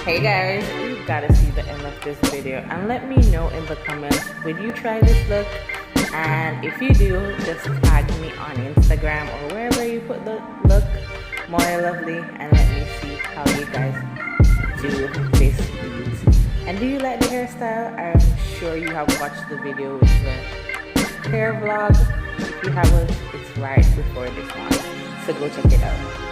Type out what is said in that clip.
Hey guys, you gotta see the end of this video and let me know in the comments, will you try this look? And if you do, just tag me on Instagram or wherever you put the look, Moya Lovely, and let me see how you guys do this beat. And do you like the hairstyle? I'm sure you have watched the video with the hair vlog. If you haven't, it's right before this one, so go check it out.